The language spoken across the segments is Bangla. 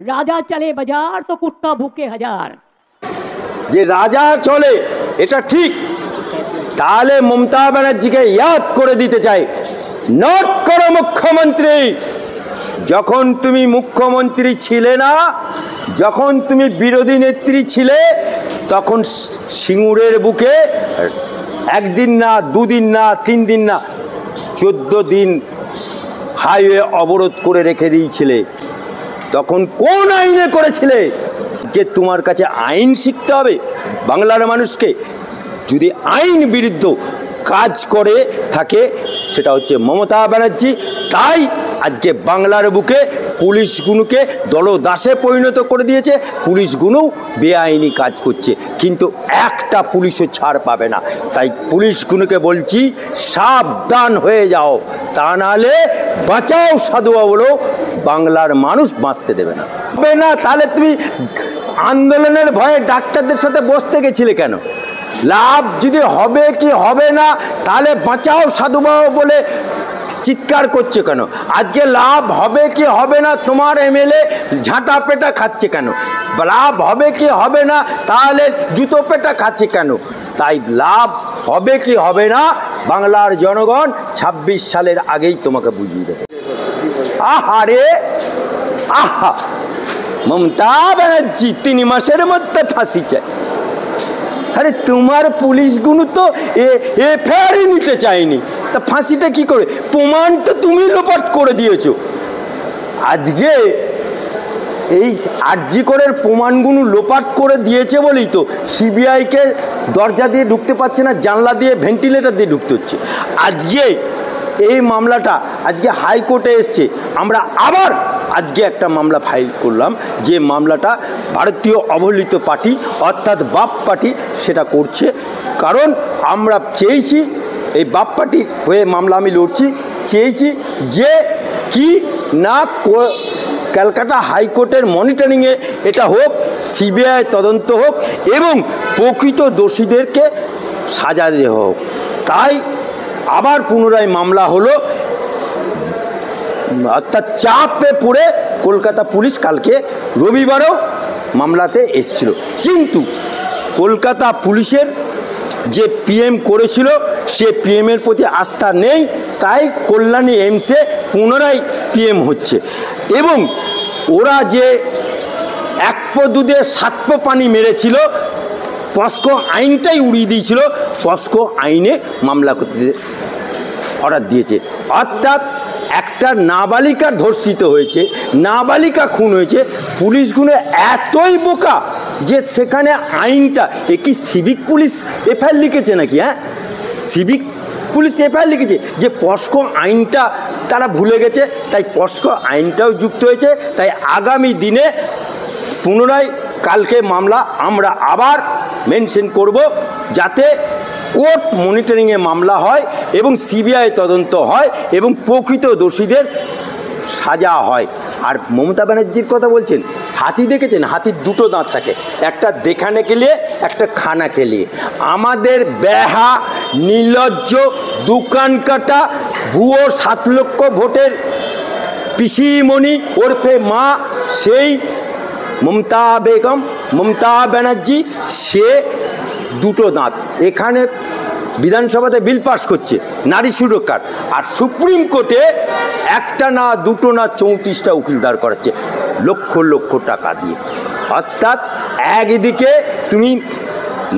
রাজা চলে বাজার তো কুত্তা ভুকে হাজার। যে রাজা চলে এটা ঠিক, তাহলে মমতা ব্যানার্জিকে ইয়াদ করে দিতে চাই, নোট করো মুখ্যমন্ত্রী, যখন তুমি মুখ্যমন্ত্রী ছিলে না, যখন তুমি বিরোধী নেত্রী ছিলে, তখন সিঙ্গুরের বুকে একদিন না, দুদিন না, 3 দিন না, 14 দিন হাইওয়ে অবরোধ করে রেখে দিয়েছিলে। তখন কোন আইনে করেছিলে? যে তোমার কাছে আইন শিখতে হবে বাংলার মানুষকে। যদি আইন বিরুদ্ধ কাজ করে থাকে সেটা হচ্ছে মমতা ব্যানার্জি। তাই আজকে বাংলার বুকে পুলিশগুলোকে দলদাসে পরিণত করে দিয়েছে, পুলিশগুলোও বেআইনি কাজ করছে, কিন্তু একটা পুলিশও ছাড় পাবে না। তাই পুলিশগুলোকে বলছি সাবধান হয়ে যাও, তা নাহলে বাঁচাও সাধুয়া বলো বাংলার মানুষ বাঁচতে দেবে না। হবে না তাহলে তুমি আন্দোলনের ভয়ে ডাক্তারদের সাথে বসতে গেছিলে কেন? লাভ যদি হবে কি হবে না, তাহলে বাঁচাও সাধুবাবু বলে চিৎকার করছে কেন? আজকে লাভ হবে কি হবে না, তোমার এমএলএ ঝাঁটা পেটা খাচ্ছে কেন? লাভ হবে কি হবে না, তাহলে জুতো পেটা খাচ্ছে কেন? তাই লাভ হবে কি হবে না বাংলার জনগণ 26 সালের আগেই তোমাকে বুঝিয়ে দেবে। আহারে আহা, মমতা ব্যানার্জি 3 মাসের মধ্যে ফাঁসি চায়। আরে তোমার পুলিশগুলো তো এফআইআরই নিতে চায়নি, তা ফাঁসিটা কি করে? প্রমাণ তো তুমি লোপাট করে দিয়েছো। আজকে এই আরজি করের প্রমাণগুলো লোপাট করে দিয়েছে বলেই তো সিবিআইকে দরজা দিয়ে ঢুকতে পারছে না, জানলা দিয়ে ভেন্টিলেটর দিয়ে ঢুকতে হচ্ছে। আজকে এই মামলাটা আজকে হাইকোর্টে এসছে, আমরা আবার আজকে একটা মামলা ফাইল করলাম, যে মামলাটা ভারতীয় অবহেলিত পার্টি অর্থাৎ বাপ পার্টি সেটা করছে। কারণ আমরা চেয়েছি, এই বাপ পার্টির হয়ে মামলা আমি লড়ছি, চেয়েছি যে কি না ক্যালকাটা হাইকোর্টের মনিটরিংয়ে এটা হোক, সিবিআই তদন্ত হোক এবং প্রকৃত দোষীদেরকে সাজা দেওয়া হোক। তাই আবার পুনরায় মামলা হলো, অর্থাৎ চাপে পড়ে কলকাতা পুলিশ কালকে রবিবারও মামলাতে এসেছিল। কিন্তু কলকাতা পুলিশের যে পিএম করেছিল সে পিএমের প্রতি আস্থা নেই, তাই কল্যাণী এমসে পুনরায় পিএম হচ্ছে। এবং ওরা যে 1 পো দুধে 7 পো পানি মেরেছিল, পস্কো আইনটাই উড়িয়ে দিয়েছিল, পস্কো আইনে মামলা করতে অর্ডার দিয়েছে। অর্থাৎ একটা নাবালিকা ধর্ষিত হয়েছে, নাবালিকা খুন হয়েছে, পুলিশগুলো এতই বোকা যে সেখানে আইনটা, কি সিভিক পুলিশ এফআইআর লিখেছে নাকি? হ্যাঁ, সিভিক পুলিশ এফআইআর লিখেছে যে পস্কো আইনটা তারা ভুলে গেছে, তাই পস্কো আইনটাও যুক্ত হয়েছে। তাই আগামী দিনে পুনরায় কালকে মামলা আমরা আবার মেনশন করব, যাতে কোর্ট মনিটরিংয়ে মামলা হয় এবং সিবিআই তদন্ত হয় এবং প্রকৃত দোষীদের সাজা হয়। আর মমতা ব্যানার্জির কথা বলছেন, হাতি দেখেছেন? হাতির 2টো দাঁত থাকে, একটা দেখানে কে লিয়ে, একটা খানা কে লিয়ে। আমাদের বেহা নির্লজ্জ দোকান কাটা ভুয়ো 7 লক্ষ ভোটের পিসিমণি ওরফে মা, সেই মমতা বেগম, মমতা ব্যানার্জি, সে 2টো দাঁত। এখানে বিধানসভাতে বিল পাস করছে নারী সুরক্ষার, আর সুপ্রিম কোর্টে একটা না, 2টো না, 34টা উকিল দাঁড় করাচ্ছে লক্ষ লক্ষ টাকা দিয়ে। অর্থাৎ একদিকে তুমি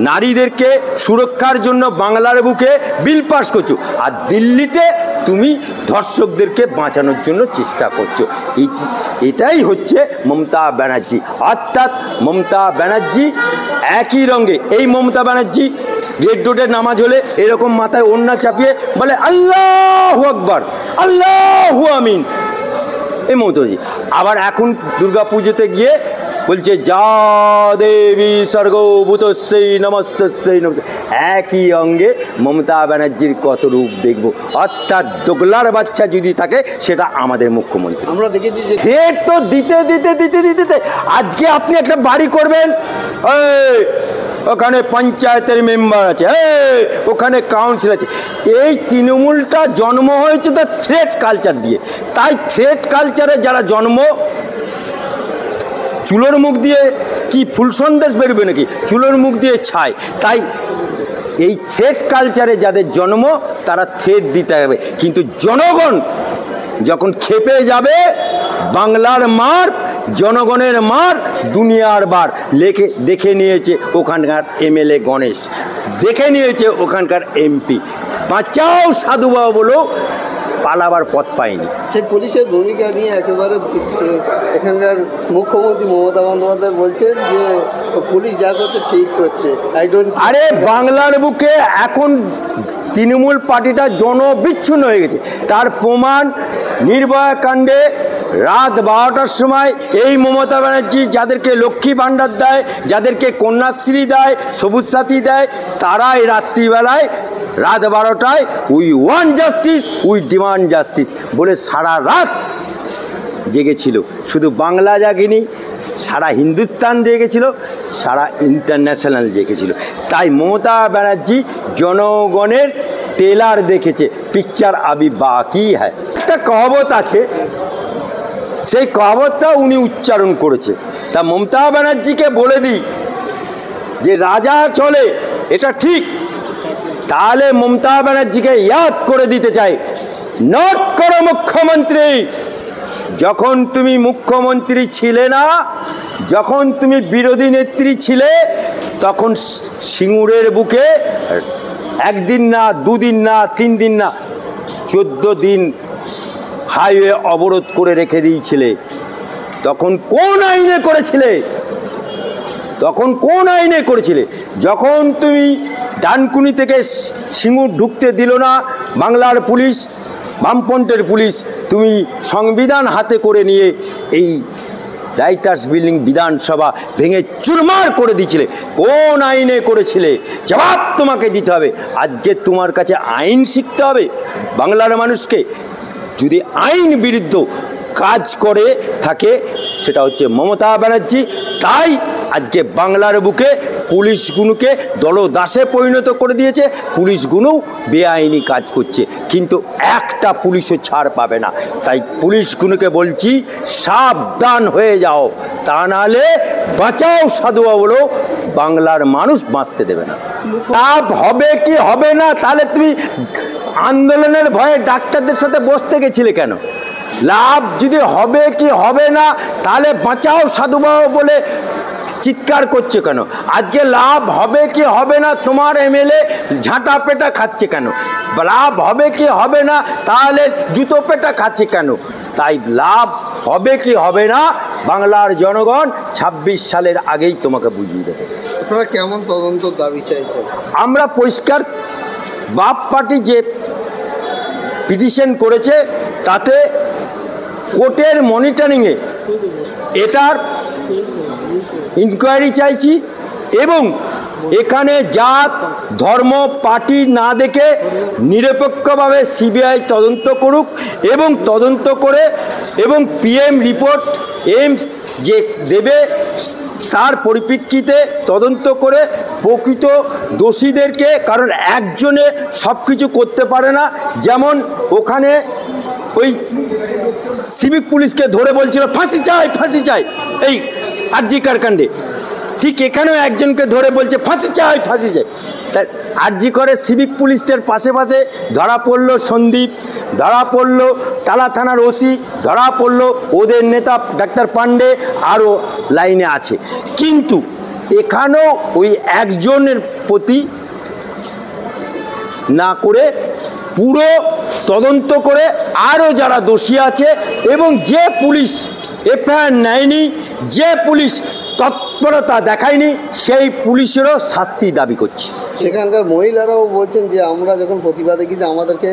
নারীদেরকে সুরক্ষার জন্য বাংলার বুকে বিল পাস করছো, আর দিল্লিতে তুমি ধর্ষকদেরকে বাঁচানোর জন্য চেষ্টা করছো। এটাই হচ্ছে মমতা ব্যানার্জি। অর্থাৎ মমতা ব্যানার্জি একই রঙে, এই মমতা ব্যানার্জি রেড রোডের নামাজ হলে এরকম মাথায় ওড়না চাপিয়ে বলে আল্লাহু আকবার, আল্লাহু আমিন, এই মমতা ব্যানার্জি। আবার এখন দুর্গা পুজোতে গিয়ে বলছে যা দেবী সর্বভূতস্যৈ নমস্তস্যৈ নমঃ। একই অঙ্গে মমতা ব্যানার্জির কত রূপ দেখব। অর্থাৎ দোগলার বাচ্চা যদি থাকে সেটা আমাদের মুখ্যমন্ত্রী। আমরা দেখেছি যে রেট তো দিতে দিতে দিতে দিতে আজকে আপনি একটা বাড়ি করবেন, ওখানে পঞ্চায়েতের মেম্বার আছে, ওখানে কাউন্সিল আছে। এই তৃণমূলটা জন্ম হয়েছে তো থ্রেট কালচার দিয়ে। তাই থ্রেট কালচারে যারা জন্ম চুলোর মুখ দিয়ে কি ফুল সন্দেশ বেরোবে নাকি? চুলোর মুখ দিয়ে ছাই। তাই এই থ্রেড কালচারে যাদের জন্ম তারা থ্রেড দিতে হবে, কিন্তু জনগণ যখন খেপে যাবে, বাংলার মার, জনগণের মার দুনিয়ার বার দেখে নিয়েছে ওখানকার এমএলএ গণেশ, দেখে নিয়েছে ওখানকার এমপি। বাঁচাও সাধুবাবু বলো, পালাবার পথ পায়নি। সেই পুলিশের ভূমিকা নিয়ে একেবারে এখানকার মুখ্যমন্ত্রী মমতা বন্দ্যোপাধ্যায় বলছেন যে পুলিশ যা করছে ঠিক করছে। আরে বাংলার বুকে এখন তৃণমূল পার্টিটা জনবিচ্ছিন্ন হয়ে গেছে। তার প্রমাণ নির্ভয়া কাণ্ডে রাত 12টার সময় এই মমতা ব্যানার্জি যাদেরকে লক্ষ্মী ভাণ্ডার দেয়, যাদেরকে কন্যাশ্রী দেয়, সবুজ সাথী দেয়, তারাই রাত্রিবেলায় রাত 12টায় we want justice, we demand justice বলে সারা রাত জেগেছিল। শুধু বাংলা জাগেনি, সারা হিন্দুস্তান জেগেছিল, সারা ইন্টারন্যাশনাল জেগেছিল। তাই মমতা ব্যানার্জি জনগণের ট্রেলার দেখেছে, পিকচার আবি বাকি হ্যায়। একটা কহাবত আছে, সেই কহাবতটা উনি উচ্চারণ করেছে। তা মমতা ব্যানার্জিকে বলে দিই যে রাজা চলে, এটা ঠিক। তাহলে মমতা ব্যানার্জিকে ইয়াদ করে দিতে চাই, নোট করো মুখ্যমন্ত্রী, যখন তুমি মুখ্যমন্ত্রী ছিলে না, যখন তুমি বিরোধী নেত্রী ছিলে, তখন সিঙ্গুরের বুকে একদিন না, দুদিন না, 3 দিন না, 14 দিন হাইওয়ে অবরোধ করে রেখে দিয়েছিলে। তখন কোন আইনে করেছিলে? তখন কোন আইনে করেছিলে? যখন তুমি ডানকুনি থেকে সিঙ্গুর ঢুকতে দিল না বাংলার পুলিশ, বামপন্থের পুলিশ, তুমি সংবিধান হাতে করে নিয়ে এই রাইটার্স বিল্ডিং বিধানসভা ভেঙে চুরমার করে দিয়েছিলে। কোন আইনে করেছিলে? জবাব তোমাকে দিতে হবে। আজকে তোমার কাছে আইন শিখতে হবে বাংলার মানুষকে। যদি আইন বিরুদ্ধ কাজ করে থাকে সেটা হচ্ছে মমতা ব্যানার্জি। তাই আজকে বাংলার বুকে পুলিশগুলোকে দলদাসে পরিণত করে দিয়েছে, পুলিশগুলোও বেআইনি কাজ করছে, কিন্তু একটা পুলিশও ছাড় পাবে না। তাই পুলিশগুলোকে বলছি সাবধান হয়ে যাও, তা নাহলে বাঁচাও সাধুয়া বলো, বাংলার মানুষ বাঁচতে দেবে না। লাভ হবে কি হবে না, তাহলে তুমি আন্দোলনের ভয়ে ডাক্তারদের সাথে বসতে গেছিলে কেন? লাভ যদি হবে কি হবে না, তাহলে বাঁচাও সাধুবাবু বলে চিৎকার করছে কেন? আজকে লাভ হবে কি হবে না, তোমার এমএলএ ঝাঁটা পেটা খাচ্ছে কেন? লাভ হবে কি হবে না, তাহলে জুতো পেটা খাচ্ছে কেন? তাই লাভ হবে কি হবে না, বাংলার জনগণ 26 সালের আগেই তোমাকে বুঝিয়ে দেবে। আপনারা কেমন তদন্ত দাবি চাইছেন? আমরা পরিষ্কার, বাপ পার্টি যে পিটিশন করেছে তাতে কোর্টের মনিটরিংয়ে এটার ইনকোয়ারি চাইছি, এবং এখানে জাত ধর্ম পার্টি না দেখে নিরপেক্ষভাবে সিবিআই তদন্ত করুক, এবং তদন্ত করে এবং পিএম রিপোর্ট এইমস যে দেবে তার পরিপ্রেক্ষিতে তদন্ত করে প্রকৃত দোষীদেরকে, কারণ একজনে সব কিছু করতে পারে না। যেমন ওখানে ওই সিভিক পুলিশকে ধরে বলছিল ফাঁসি চাই ফাঁসি চাই, এই আরজিকর কাণ্ডে, ঠিক এখানেও একজনকে ধরে বলছে ফাঁসি চাই ফাঁসি চাই। তাই আরজিকরে সিভিক পুলিশটার পাশে পাশে ধরা পড়লো সন্দীপ, ধরা পড়লো টালা থানার ওসি, ধরা পড়লো ওদের নেতা ডাক্তার পান্ডে, আরও লাইনে আছে। কিন্তু এখানেও ওই একজনের প্রতি না করে পুরো তদন্ত করে আরও যারা দোষী আছে, এবং যে পুলিশ এফআইআর নেয়নি, যে পুলিশ তৎপরতা দেখায়নি, সেই পুলিশেরও শাস্তি দাবি করছে। সেখানকার মহিলারাও বলছেন যে আমরা যখন প্রতিবাদে গিয়ে আমাদেরকে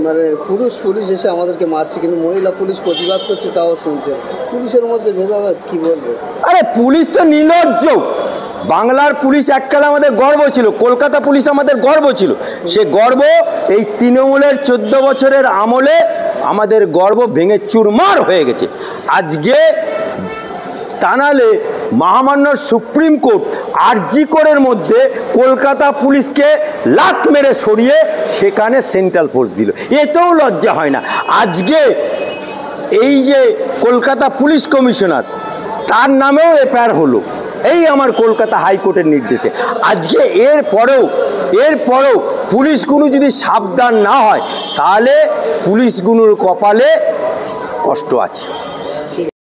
মানে পুরুষ পুলিশ এসে আমাদেরকে মারছে, কিন্তু মহিলা পুলিশ প্রতিবাদ করছে তাও শুনছেন। পুলিশের মধ্যে ভেদাভেদ কি বলবে? আরে পুলিশ তো নির্লজ্জ। বাংলার পুলিশ এককালে আমাদের গর্ব ছিল, কলকাতা পুলিশ আমাদের গর্ব ছিল। সে গর্ব এই তৃণমূলের 14 বছরের আমলে আমাদের গর্ব ভেঙে চুরমার হয়ে গেছে। আজকে তা নাহলে মহামান্য সুপ্রিম কোর্ট আরজিকরের মধ্যে কলকাতা পুলিশকে লাত মেরে সরিয়ে সেখানে সেন্ট্রাল ফোর্স দিল, এতেও লজ্জা হয় না। আজকে এই যে কলকাতা পুলিশ কমিশনার, তার নামেও এফআইআর হলো, এই আমার কলকাতা হাইকোর্টের নির্দেশে। আজকে এরপরেও পুলিশগুলো যদি সাবধান না হয় তাহলে পুলিশগুলোর কপালে কষ্ট আছে।